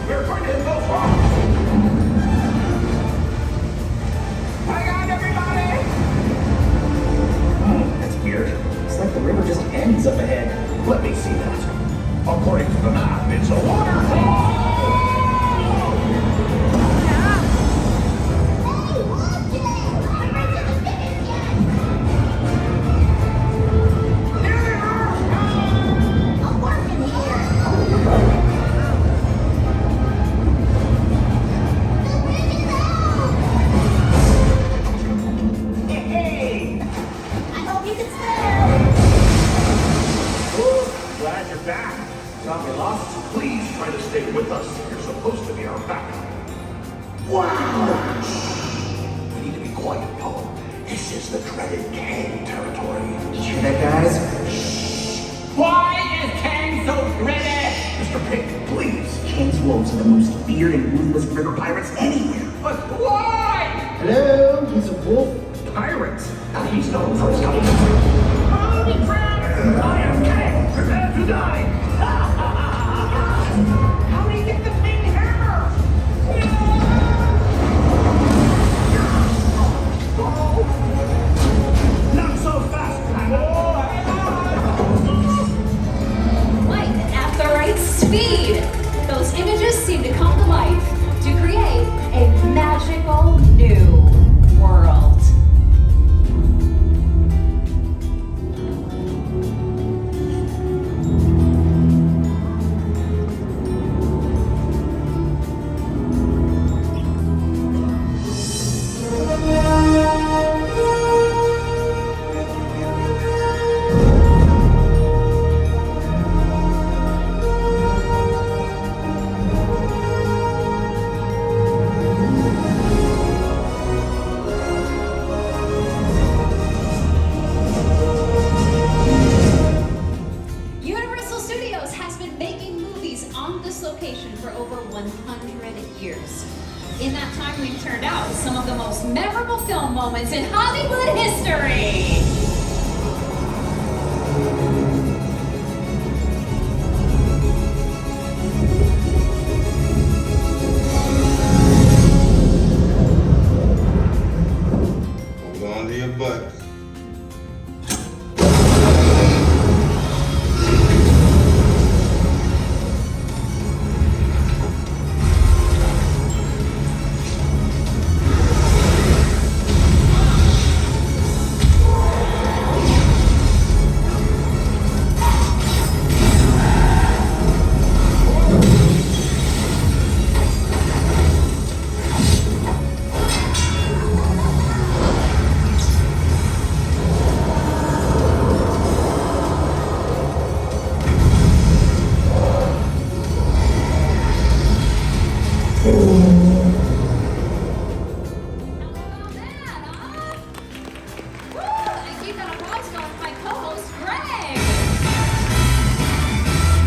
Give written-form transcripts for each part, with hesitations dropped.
We're going to go far. Hang on, everybody! Oh, that's weird. It's like the river just ends up ahead. Let me see that. According to the map, it's a waterfall! Got me lost? Please try to stay with us. You're supposed to be our backup. Wow! We need to be quiet, Paul. This is the dreaded Kang territory. Did you hear that, guys? Why is Kang so dreaded? Mr. Pink, please. Kang's wolves are the most feared and ruthless river pirates anywhere. But why? Hello, he's a wolf Pirate. He's known for his cunning. Holy crap! I am Kang. Prepare to die. How do you get the big hammer? Not so fast, Light at the right speed. Those images seem to come to life to create a magical new world. Universal Studios has been making movies on this location for over 100 years. In that time, we've turned out some of the most memorable film moments in Hollywood history. Hold on to your butts.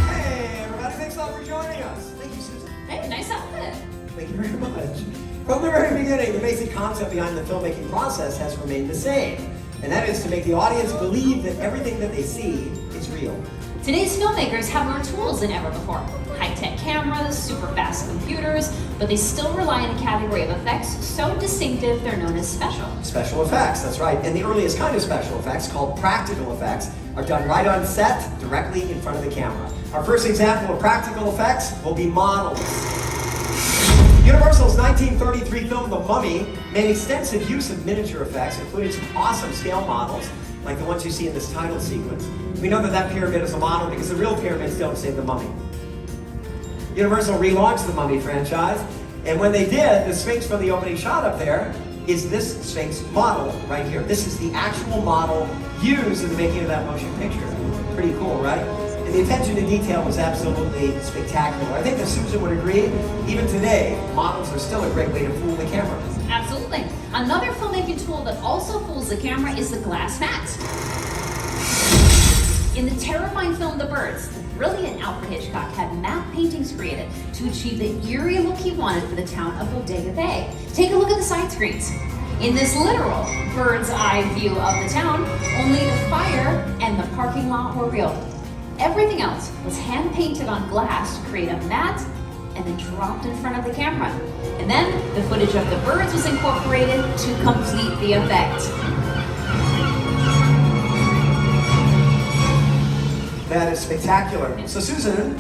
Hey, everybody, thanks a lot for joining us. Thank you, Susan. Hey, nice outfit. Thank you very much. From the very beginning, the basic concept behind the filmmaking process has remained the same, and that is to make the audience believe that everything that they see is real. Today's filmmakers have more tools than ever before. High-tech cameras, super fast computers, but they still rely on a category of effects so distinctive they're known as special. Special effects, that's right. And the earliest kind of special effects, called practical effects, are done right on set, directly in front of the camera. Our first example of practical effects will be models. Universal's 1933 film The Mummy made extensive use of miniature effects, including some awesome scale models, like the ones you see in this title sequence. We know that that pyramid is a model because the real pyramids don't save the mummy. Universal relaunched the Mummy franchise, and when they did, the Sphinx from the opening shot up there is this Sphinx model right here. This is the actual model used in the making of that motion picture. Pretty cool, right? And the attention to detail was absolutely spectacular. I think that Susan would agree, even today, models are still a great way to fool the camera. Absolutely. Another filmmaking tool that also fools the camera is the glass mat. In the terrifying film The Birds, the brilliant Alfred Hitchcock had matte paintings created to achieve the eerie look he wanted for the town of Bodega Bay. Take a look at the side screens. In this literal bird's eye view of the town, only the fire and the parking lot were real. Everything else was hand painted on glass to create a matte and and then dropped in front of the camera. And then the footage of the birds was incorporated to complete the effect. That is spectacular. So Susan,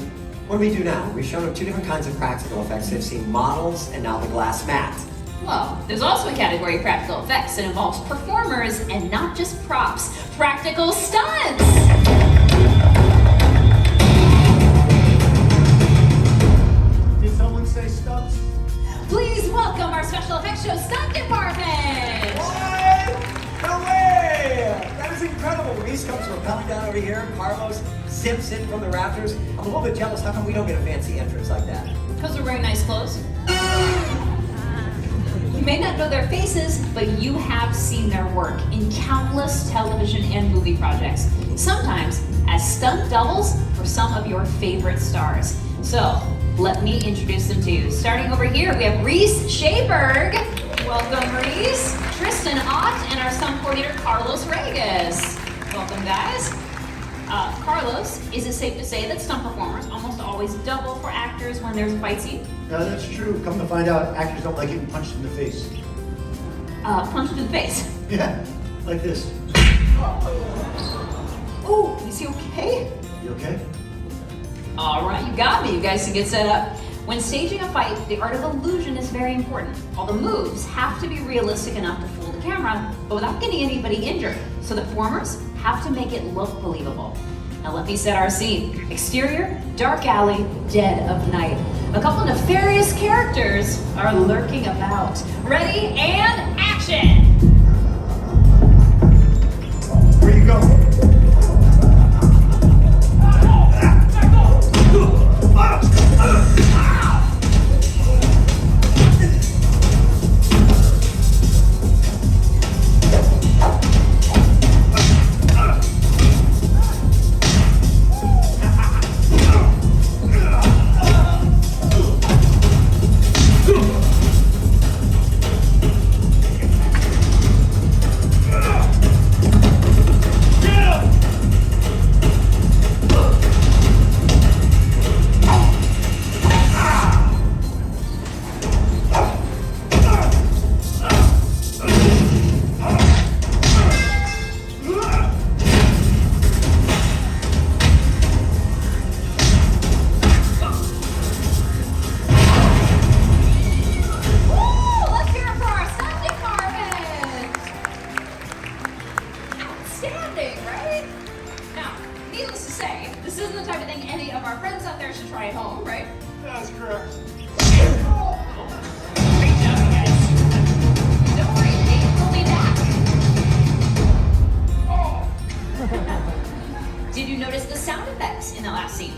what do we do now? We've shown them two different kinds of practical effects. They've seen models and now the glass mat. Well, there's also a category of practical effects that involves performers and not just props, practical stunts! Did someone say stunts? Please welcome our special effects show stunt department! What? No way! That is incredible. Reese comes rappelling down over here. Carlos zips in from the rafters. I'm a little bit jealous. How come we don't get a fancy entrance like that? Because we're wearing nice clothes. You may not know their faces, but you have seen their work in countless television and movie projects, sometimes as stunt doubles for some of your favorite stars. So, let me introduce them to you. Starting over here, we have Reese Shaberg. Welcome, Reese. Tristan Ott, and our stunt coordinator, Carlos Regas. Welcome, guys. Carlos, is it safe to say that stunt performers almost always double for actors when there's a fight scene? No, that's true. Come to find out, actors don't like getting punched in the face. Punched in the face. Yeah, like this. Oh, is he okay? You okay? All right, you got me. You guys can get set up. When staging a fight, the art of illusion is very important. All the moves have to be realistic enough to fool the camera, but without getting anybody injured. So the performers have to make it look believable. Now let me set our scene. Exterior, dark alley, dead of night. A couple of nefarious characters are lurking about. Ready and action! Where you go? Did you notice the sound effects in that last scene?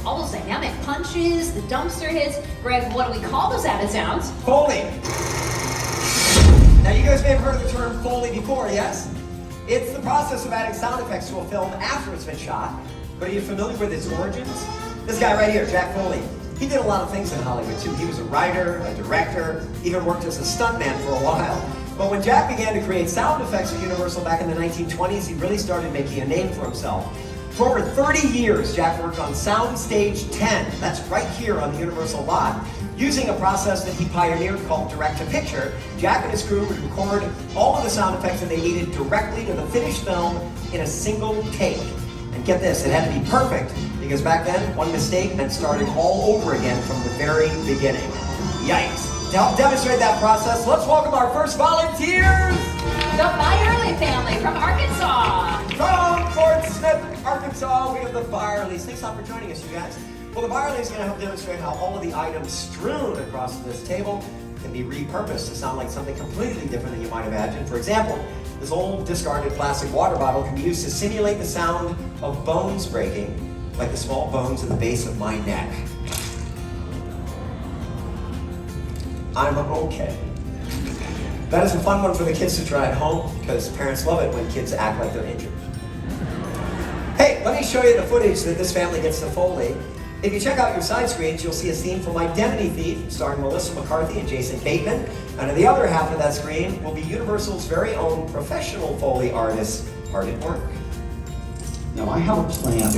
All those dynamic punches, the dumpster hits. Greg, what do we call those added sounds? Foley. Now you guys may have heard the term Foley before, yes? It's the process of adding sound effects to a film after it's been shot. But are you familiar with its origins? This guy right here, Jack Foley. He did a lot of things in Hollywood too. He was a writer, a director, even worked as a stuntman for a while. But when Jack began to create sound effects at Universal back in the 1920s, he really started making a name for himself. For over 30 years, Jack worked on Soundstage 10, that's right here on the Universal lot, using a process that he pioneered called direct-to-picture. Jack and his crew would record all of the sound effects that they needed directly to the finished film in a single take. And get this, it had to be perfect, because back then, one mistake meant starting all over again from the very beginning. Yikes. To help demonstrate that process, let's welcome our first volunteers! The Byerly family from Arkansas. From Fort Smith, Arkansas, we have the Byerlys. Thanks a lot for joining us, you guys. Well, the Byerlys are going to help demonstrate how all of the items strewn across this table can be repurposed to sound like something completely different than you might imagine. For example, this old discarded plastic water bottle can be used to simulate the sound of bones breaking, like the small bones at the base of my neck. I'm okay. That is a fun one for the kids to try at home, because parents love it when kids act like they're injured. Hey, let me show you the footage that this family gets to Foley. If you check out your side screens, you'll see a scene from Identity Thief, starring Melissa McCarthy and Jason Bateman. And on the other half of that screen will be Universal's very own professional Foley artists hard at work. Now I have a plan.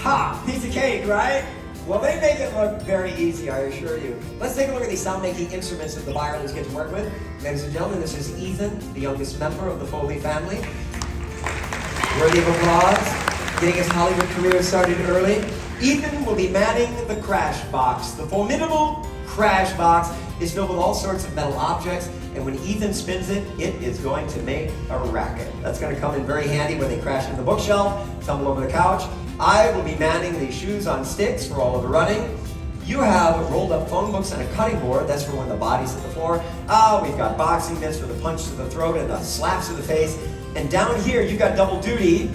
Ha! Piece of cake, right? Well, they make it look very easy, I assure you. Let's take a look at these sound-making instruments that the Byerlys get to work with. Ladies and gentlemen, this is Ethan, the youngest member of the Foley family. Worthy of applause, getting his Hollywood career started early. Ethan will be manning the crash box. The formidable crash box is filled with all sorts of metal objects, and when Ethan spins it, it is going to make a racket. That's going to come in very handy when they crash into the bookshelf, tumble over the couch. I will be manning the shoes on sticks for all of the running. You have rolled up phone books and a cutting board. That's for when the body's hit the floor. We've got boxing mitts for the punch to the throat and the slaps to the face. And down here, you've got double duty.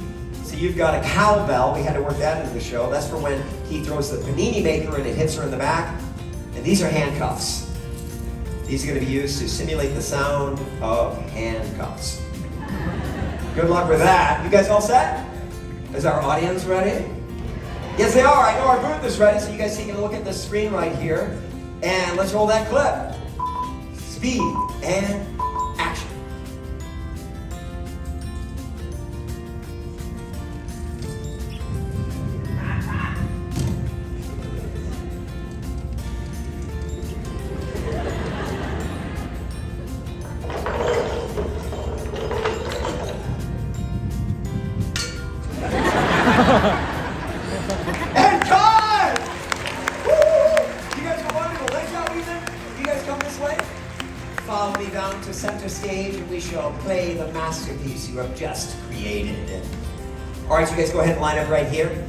So you've got a cowbell. We had to work that into the show. That's for when he throws the panini maker and it hits her in the back. And these are handcuffs. These are going to be used to simulate the sound of handcuffs. Good luck with that. You guys all set? Is our audience ready? Yes, they are. I know our booth is ready, so you guys take a look at the screen right here. And let's roll that clip. Speed and action. And cut! Woo! You guys are wonderful. Nice job, Ethan. You guys come this way. Follow me down to center stage and we shall play the masterpiece you have just created. All right, you guys go ahead and line up right here.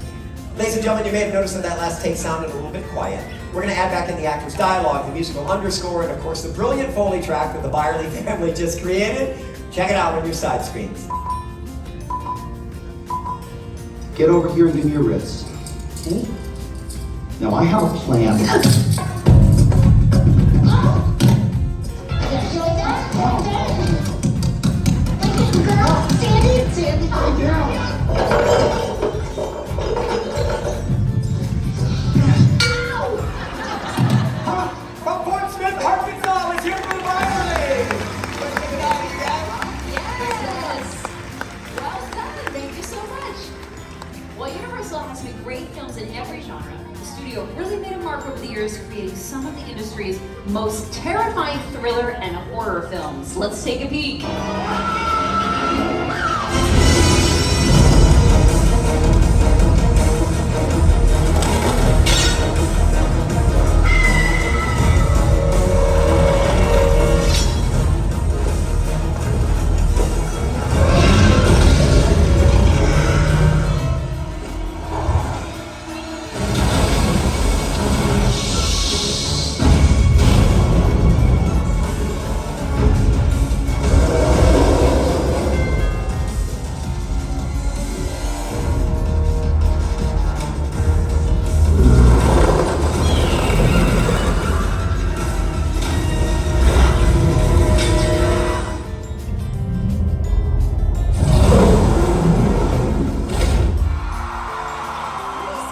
Ladies and gentlemen, you may have noticed that that last take sounded a little bit quiet. We're going to add back in the actor's dialogue, the musical underscore, and of course the brilliant Foley track that the Byerly family just created. Check it out on your side screens. Get over here and give me your wrist. Now I have a plan. From Portsmouth, Arkansas, let's hear from the Byerly. Let's take it out of here, guys. Yes! Well done, thank you so much. Well, Universal has made great films in every genre. The studio really made a mark over the years, creating some of the industry's most terrifying thriller and horror films. Let's take a peek.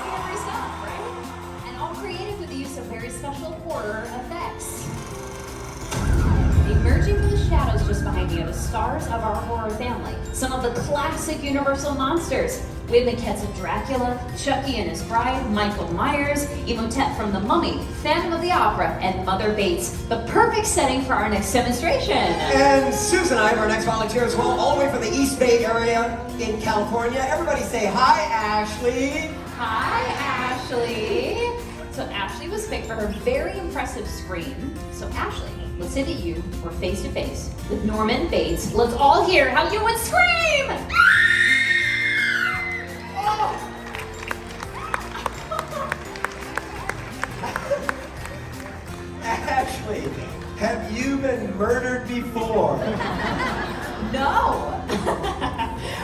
Scary stuff, right? And all created with the use of very special horror effects. Emerging from the shadows just behind me are the stars of our horror family. Some of the classic Universal monsters. We have the cats of Dracula, Chucky and his bride, Michael Myers, Imhotep from The Mummy, Phantom of the Opera, and Mother Bates. The perfect setting for our next demonstration. And Susan and I are our next volunteer as well, all the way from the East Bay area in California. Everybody say hi, Ashley. Hi, Ashley. So Ashley was picked for her very impressive scream. So Ashley, let's say that you were face to face with Norman Bates. Let's all hear how you would scream. Ashley, have you been murdered before? No.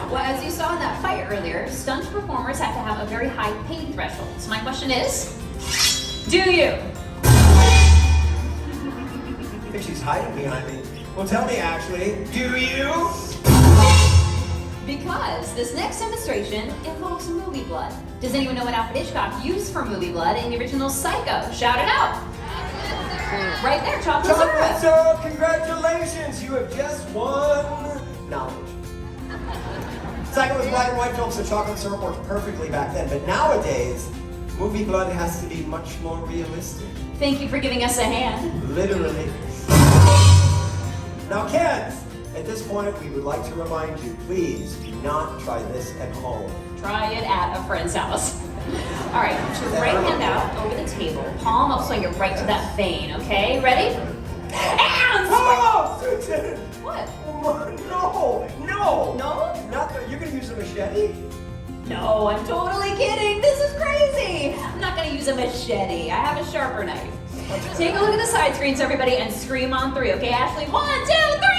Well, as you saw in that fight earlier, stunt performers have to have a very high pain threshold. So my question is, do you? I think she's hiding behind me. Well, tell me, Ashley, do you? Because this next demonstration involves movie blood. Does anyone know what Alfred Hitchcock used for movie blood in the original Psycho? Shout it out. Right there, chocolate Chocolate syrup. syrup, congratulations! You have just won knowledge. Second was black and white film, so chocolate syrup worked perfectly back then. But nowadays, movie blood has to be much more realistic. Thank you for giving us a hand. Literally. Now, kids, at this point, we would like to remind you, please do not try this at home. Try it at a friend's house. All right, put your right hand out over the table, palm up, swing it right to that vein, okay? Ready? And Oh, Susan! what? No! No! No? Not the, you're gonna use a machete? No, I'm totally kidding. This is crazy. I'm not gonna use a machete. I have a sharper knife. Take a look at the side screens, everybody, and scream on 3, okay? Ashley, 1, 2, 3!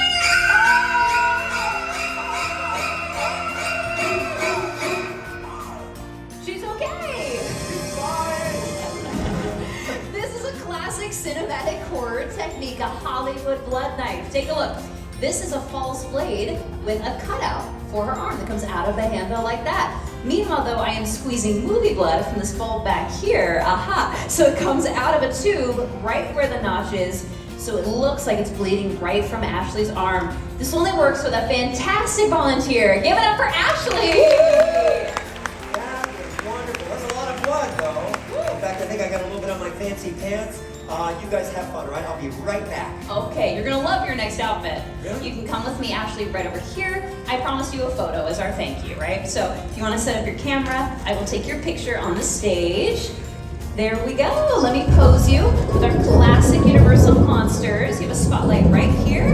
She's okay. This is a classic cinematic horror technique, a Hollywood blood knife. Take a look. This is a false blade with a cutout for her arm that comes out of the handle like that. Meanwhile, though, I am squeezing movie blood from this bulb back here. Aha! So it comes out of a tube right where the notch is, so it looks like it's bleeding right from Ashley's arm. This only works with a fantastic volunteer. Give it up for Ashley! That was wonderful. That's a lot of blood, though. In fact, I think I got a little bit on my fancy pants. You guys have fun, all right? I'll be right back. Okay, you're gonna love your next outfit. Yeah. You can come with me, Ashley, right over here. I promised you a photo as our thank you, right? So if you wanna set up your camera, I will take your picture on the stage. There we go. Let me pose you with our classic Universal monsters. You have a spotlight right here.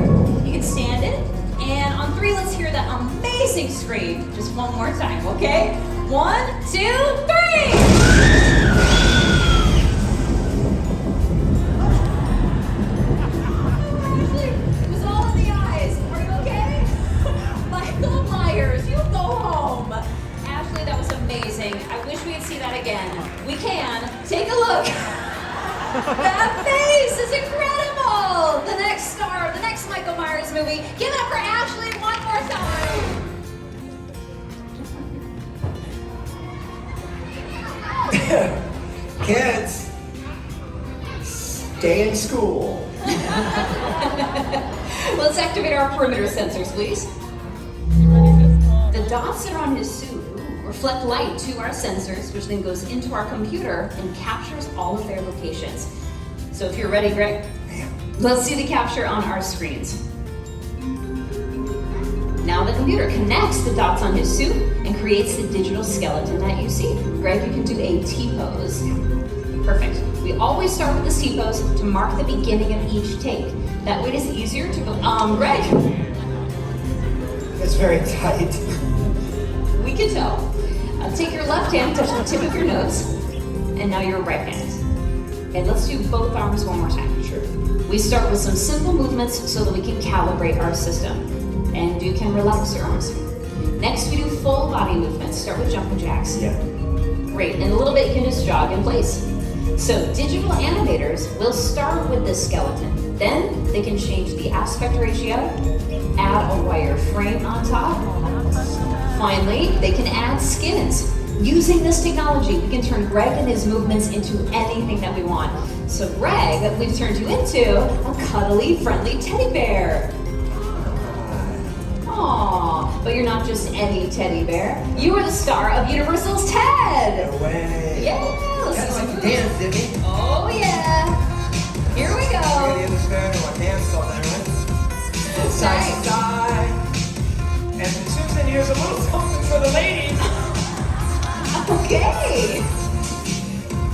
You can stand it. And on 3, let's hear that amazing scream. Just one more time, okay? 1, 2, 3! It was all in the eyes. Are you okay? Michael Myers, you go home. Ashley, that was amazing. I wish we could see that again. We can. Take a look. That face is incredible. The next star of the next Michael Myers movie. Give it up for Ashley one more time. Kids, stay in school. Let's activate our perimeter sensors, please. The dots that are on his suit reflect light to our sensors, which then goes into our computer and captures all of their locations. So if you're ready, Greg, let's see the capture on our screens. Now the computer connects the dots on his suit and creates the digital skeleton that you see. Greg, you can do a T-pose. Perfect. We always start with the T-pose to mark the beginning of each take. That way it is easier to go, Greg. It's very tight. We can tell. Take your left hand, touch the tip of your nose, and now your right hand. And let's do both arms one more time. Sure. We start with some simple movements so that we can calibrate our system. And you can relax your arms. Next, we do full body movements. Start with jumping jacks. Yeah. Great. In a little bit, you can just jog in place. So digital animators will start with this skeleton. Then they can change the aspect ratio, add a wire frame on top. Finally, they can add skins. Using this technology, we can turn Greg and his movements into anything that we want. So Greg, we've turned you into a cuddly, friendly teddy bear. Aww, but you're not just any teddy bear. You are the star of Universal's Ted. No way. Yeah, let's That's see like some a dance, didn't he? Oh yeah. Here we You go. understand what dance all that, right? Side to side. And Susan, here's a little something for the ladies. Okay.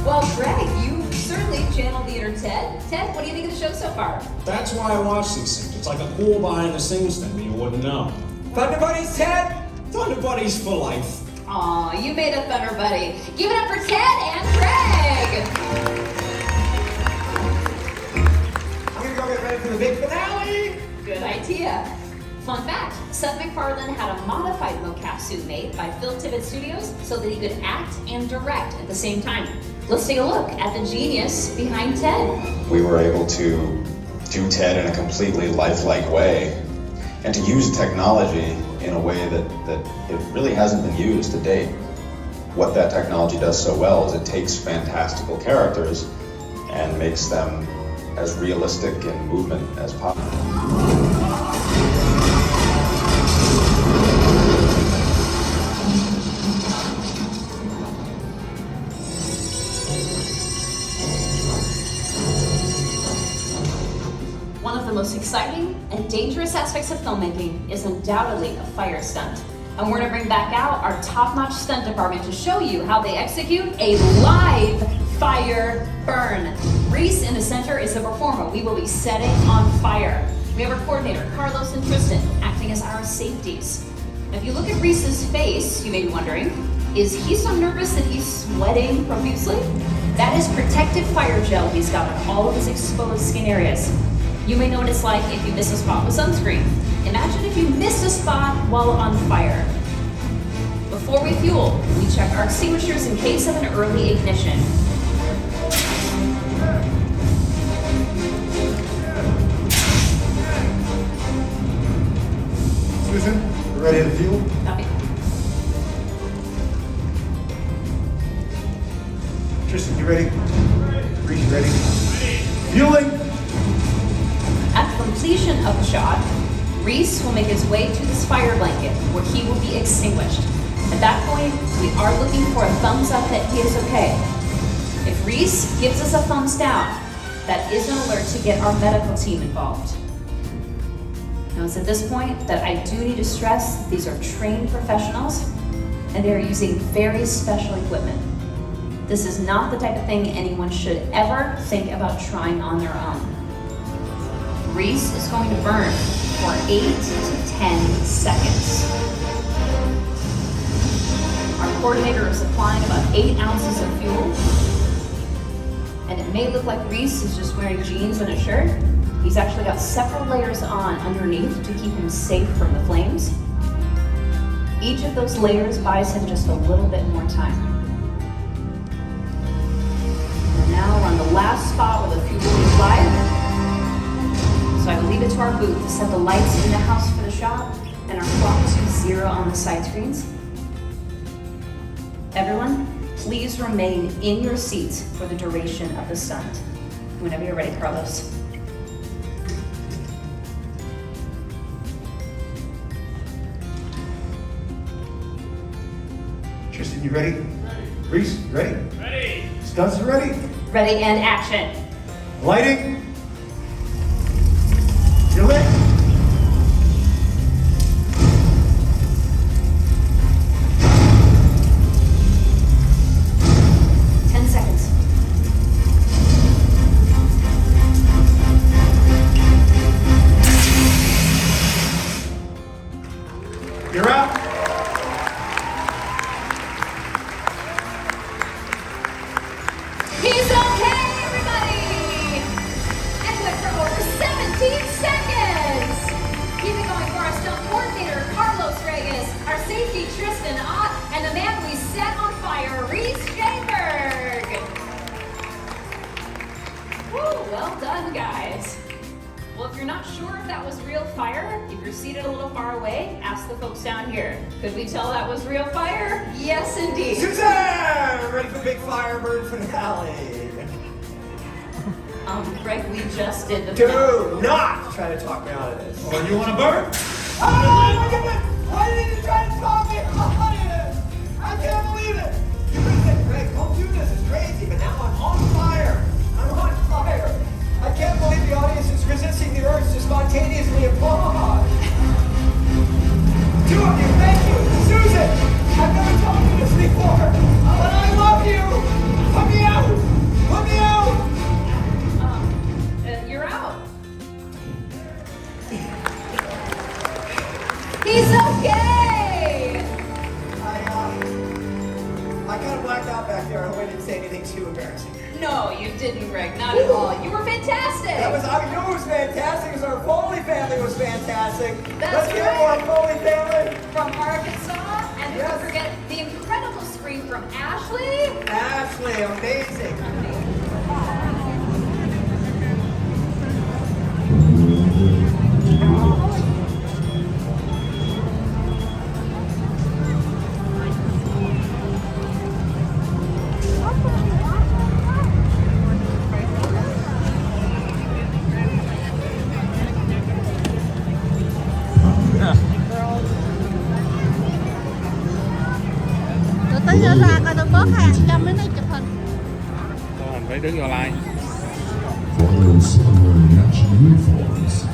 Well, Greg, you certainly channeled the inner Ted. Ted, what do you think of the show so far? That's why I watch these things. It's like a cool behind the scenes thing that you wouldn't know. Thunder Buddies, Ted? Thunder Buddies for life. Aw, you made a Thunder Buddy. Give it up for Ted and Greg. I'm gonna go get ready for the big finale. Good idea. Fun fact, Seth MacFarlane had a modified mocap suit made by Phil Tippett Studios so that he could act and direct at the same time. Let's take a look at the genius behind Ted. We were able to do Ted in a completely lifelike way and to use technology in a way that it really hasn't been used to date. What that technology does so well is it takes fantastical characters and makes them as realistic in movement as possible. One of the most exciting and dangerous aspects of filmmaking is undoubtedly a fire stunt. And we're gonna bring back out our top-notch stunt department to show you how they execute a live fire burn. Reese in the center is the performer. We will be setting on fire. We have our coordinator, Carlos and Tristan, acting as our safeties. If you look at Reese's face, you may be wondering, is he so nervous that he's sweating profusely? That is protective fire gel he's got on all of his exposed skin areas. You may know what it's like if you miss a spot with sunscreen. Imagine if you missed a spot while on fire. Before we fuel, we check our extinguishers in case of an early ignition. Susan, you ready to fuel? Copy. Tristan, you ready? Reese, you ready? Fueling! At the completion of the shot, Reese will make his way to this fire blanket where he will be extinguished. At that point, we are looking for a thumbs up that he is okay. If Reese gives us a thumbs down, that is an alert to get our medical team involved. Now it's at this point that I do need to stress that these are trained professionals and they are using very special equipment. This is not the type of thing anyone should ever think about trying on their own. Reese is going to burn for 8 to 10 seconds. Our coordinator is applying about 8 ounces of fuel. And it may look like Reese is just wearing jeans and a shirt. He's actually got several layers on underneath to keep him safe from the flames. Each of those layers buys him just a little bit more time. And now we're on the last spot where the fuel will be applied. So I will leave it to our booth to set the lights in the house for the shot and our clock to 0 on the side screens. Everyone, please remain in your seats for the duration of the stunt. Whenever you're ready, Carlos. Tristan, you ready? Ready. Reese, you ready? Ready. Stunts are ready? Ready and action. Lighting. You're lit. You're out. He's okay, everybody! And went for over 17 seconds! Keep it going for our stunt coordinator, Carlos Reyes, our safety, Tristan Ott, and the man we set on fire, Reese Jayberg! Woo, well done, guys. Well, if you're not sure if that was real fire, if you're seated a little far away, ask the folks down here. Could we tell that was real fire? Yes, indeed. Susan! Ready for big fire burn finale. Greg, we just did the Do not try to talk me out of this. Oh, you want to burn? Oh my goodness! Why did you try to talk me out of it? I can't believe it! You could have said, Greg, don't do this, it's crazy, but now I'm on fire! I'm on fire! I can't believe the audience is resisting the urge to spontaneously applaud! Two of you, thank you! Susan! I've never told you this before, but I love you! Put me out! Put me out! You're out. He's okay! I kind of blacked out back there. I hope I didn't say anything too embarrassing. No, you didn't, Greg. Not at all. You were fantastic. I knew it was fantastic because our Foley family was fantastic. That's Let's hear it for right. our Foley family. From Arkansas, and Yes. don't forget the incredible scream from Ashley. Ashley, amazing. nữa ra coi tôi bớt hàng cho mấy nó chụp hình. Mình phải đứng vô like. Follow similar natural uniforms.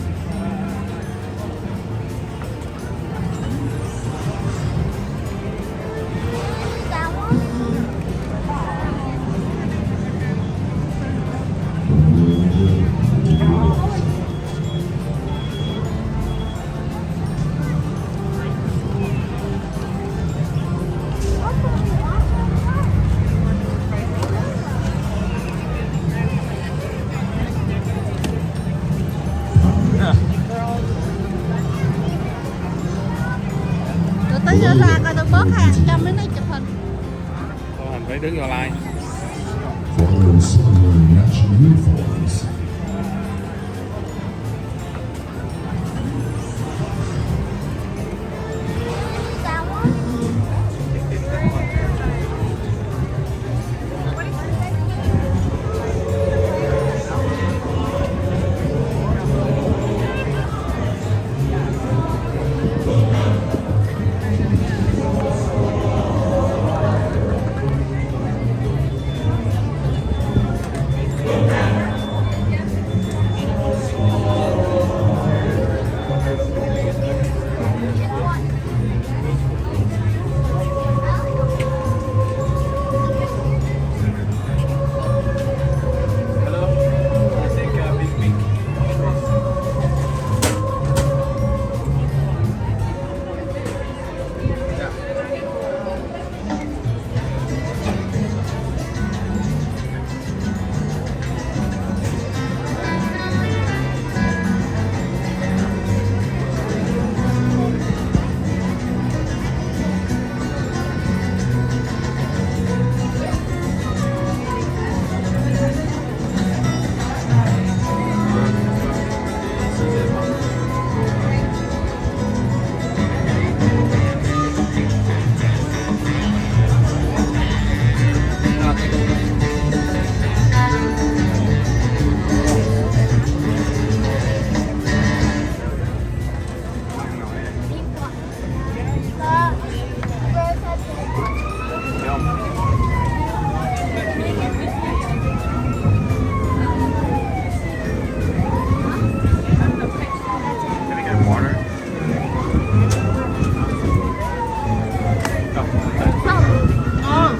Rồi tới nữa ra coi tôi bớt hàng cho mấy nó chụp hình. Mình phải đứng vô like. Follow similar natural uniforms.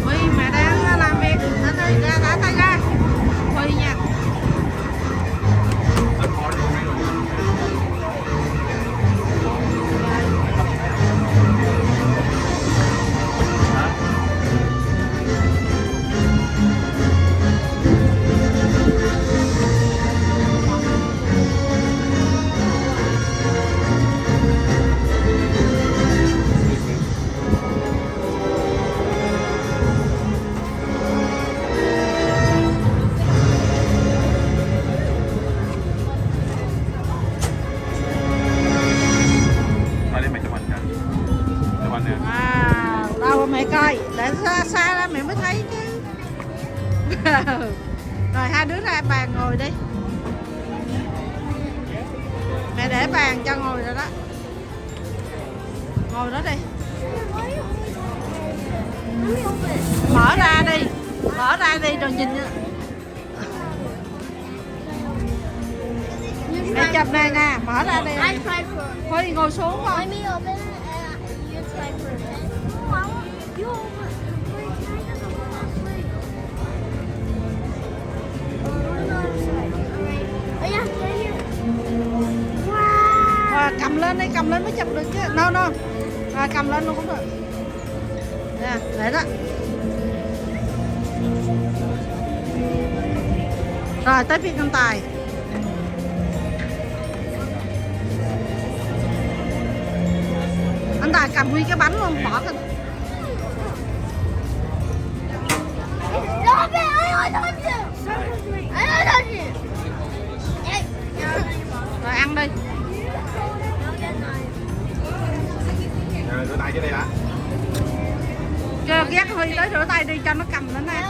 Huy mẹ đang làm việc, đã tay ra. Huy nha. Qua đây mày chụp hình kìa. Chụp hình nè. Đâu mẹ coi, để xa ra mẹ mới thấy chứ. Rồi hai đứa ra bàn ngồi đi. Mẹ để bàn cho ngồi rồi đó. Ngồi đó đi. Mở ra đi. Mở ra đi rồi nhìn. Mẹ chụp này nè, mở ra đi. Thôi ngồi xuống thôi. Cầm lên mới chụp được chứ. No. Rồi cầm lên luôn cũng được. Nè, để đó. Rồi tới phiên anh Tài. Anh Tài cầm nguyên cái bánh luôn, bỏ cái. Rồi ăn đi. Rửa tay dưới đây đã. Kêu ghét Huy tới rửa tay đi cho nó cầm lên nè.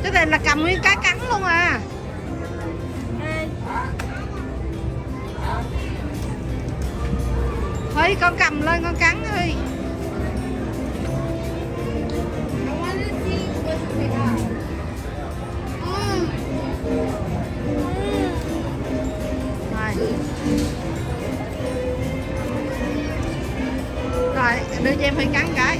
Cái này là cầm nguyên cái cắn luôn à. Thôi con cầm lên con cắn đi. Rồi, đưa cho em Huy cắn cái.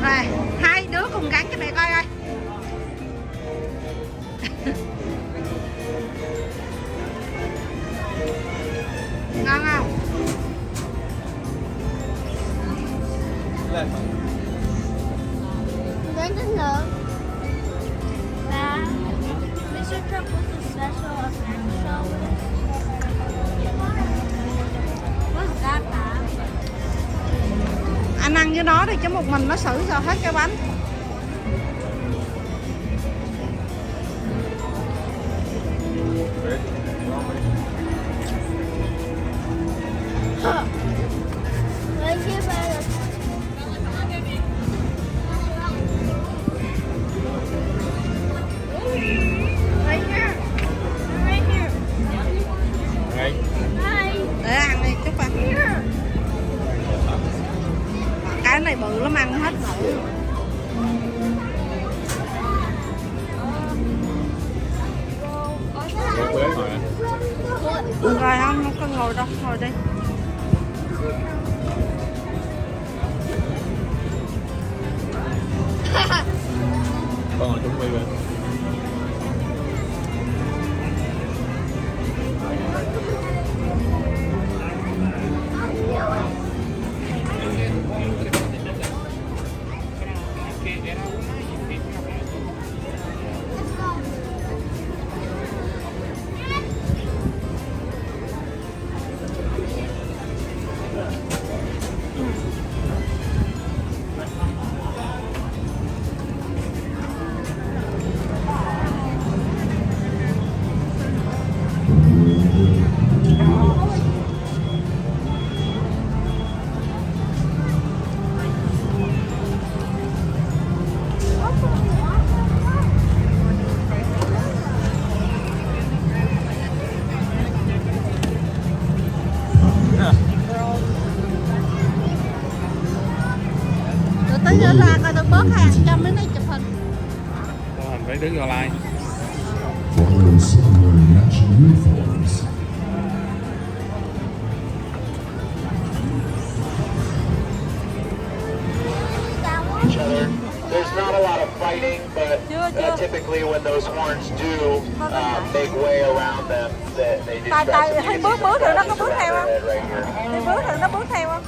Rồi, hai đứa cùng cắn cho mẹ coi coi. Ngon không? Đến đến nữa. Và Mr. Trump was the special effects show. What's that, Mom? Anh ăn với nó đi chứ một mình nó xử sao hết cái bánh. Right here by the... Right here. Right here. Đây. Hi. Để ăn đi chút ăn. Here. Cái này bự lắm ăn hết nổi. Rồi không có ngồi đâu, ngồi đi. Con ngồi chuẩn bị rồi. Rồi tới giờ ra coi tôi bớt hàng cho mấy này chụp hình. Mình phải đứng vào like. Follow similar natural forms. Each other. There's not a lot of fighting, but typically when those horns do make way around them, they do try to Hay bước rồi nó có bước theo không? right here. Hay bước rồi nó bước theo không?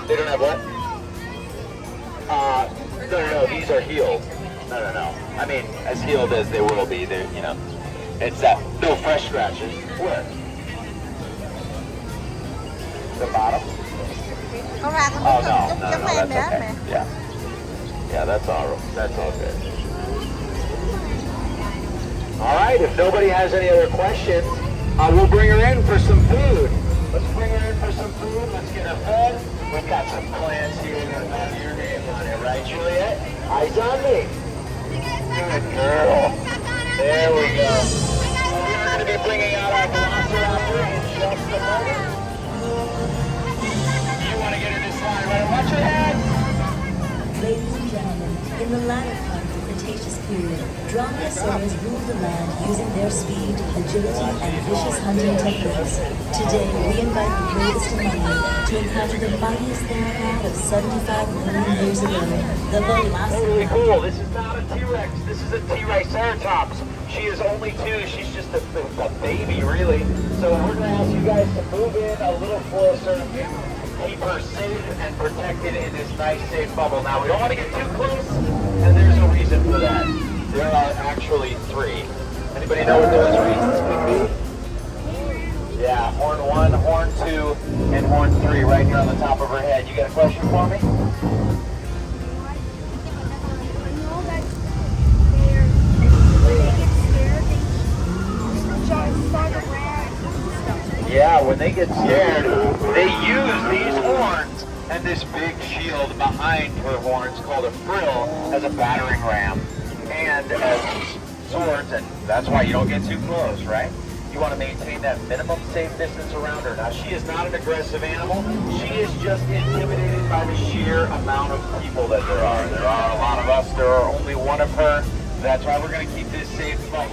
They don't have what? No, these are healed. No. I mean, as healed as they will be, they're, you know, it's that, no fresh scratches. Where? The bottom? Con ra con Oh, bước no, chút no, giống no, em that's nữa okay. mẹ. Yeah, that's all good. All right, if nobody has any other questions, we'll bring her in for some food. Let's bring her in for some food. Let's get her fed. We've got some plans here that have your name on it, right, Juliet? Eyes on me. Good girl. There we go. We're going to be bringing out our velociraptor in just a moment. You want to get her to slide right? Watch your head. Ladies and gentlemen, in the latter part of the Cretaceous period, Dromaeosaurs ruled the land using their speed, agility, and vicious hunting techniques. Today, we invite the greatest among them to encounter the mightiest theropod of 75 million years ago, the Velociraptor. Totally cool. This is not a T-Rex. This is a T-Triceratops. She is only 2. She's just a baby, really. So we're going to ask you guys to move in a little closer. Keep her safe and protected in this nice, safe bubble. Now, we don't want to get too close, and there's a reason for that. There are actually 3. Anybody know what those reasons could be? Yeah, horn 1, horn 2, and horn 3 right here on the top of her head. You got a question for me? Yeah, when they get scared, they use these horns And this big shield behind her horns, called a frill, has a battering ram. And as swords, and that's why you don't get too close, right? You want to maintain that minimum safe distance around her. Now, she is not an aggressive animal. She is just intimidated by the sheer amount of people that there are. There are a lot of us. There are only one of her. That's why we're going to keep this safe fight.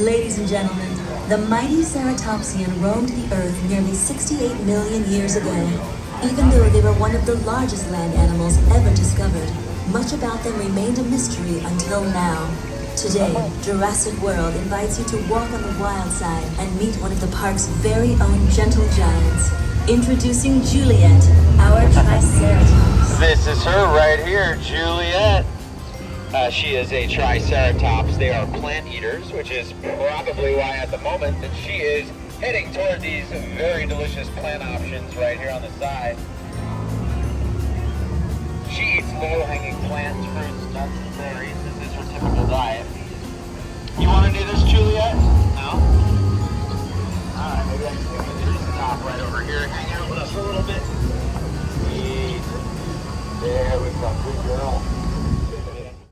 Ladies and gentlemen, the mighty Ceratopsian roamed the Earth nearly 68 million years ago. Even though they were one of the largest land animals ever discovered, much about them remained a mystery until now. Today, Jurassic World invites you to walk on the wild side and meet one of the park's very own gentle giants. Introducing Juliet, our Triceratops. This is her right here, Juliet. She is a Triceratops. They are plant eaters, which is probably why at the moment that she is heading toward these very delicious plant options right here on the side. She eats low-hanging plants, fruits, nuts, and berries. This is her typical diet. You want to do this, Juliet? No? Alright, maybe I can get you to stop right over here. Hang out with us a little bit. Sweet. There we go. Good girl.